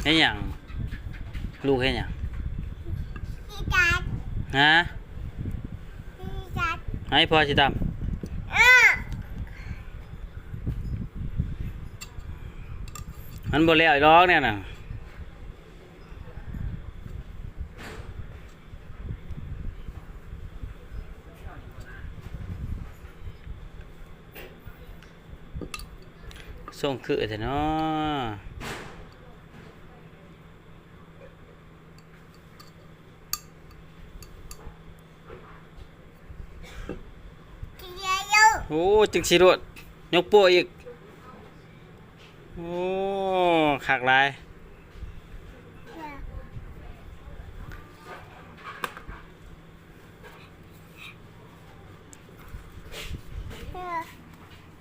เฮ็ดหยังลูกเฮ็ดหยัง พี่จัด ฮะ พี่จัด ให้พ่อสิตำมันบ่แล้วอีหรอกเนี่ยน่ะส่งคือแท้เนาะ กินเยอะ โอ้จึงสิรวดยกโป้อีกโอ้คักหลาย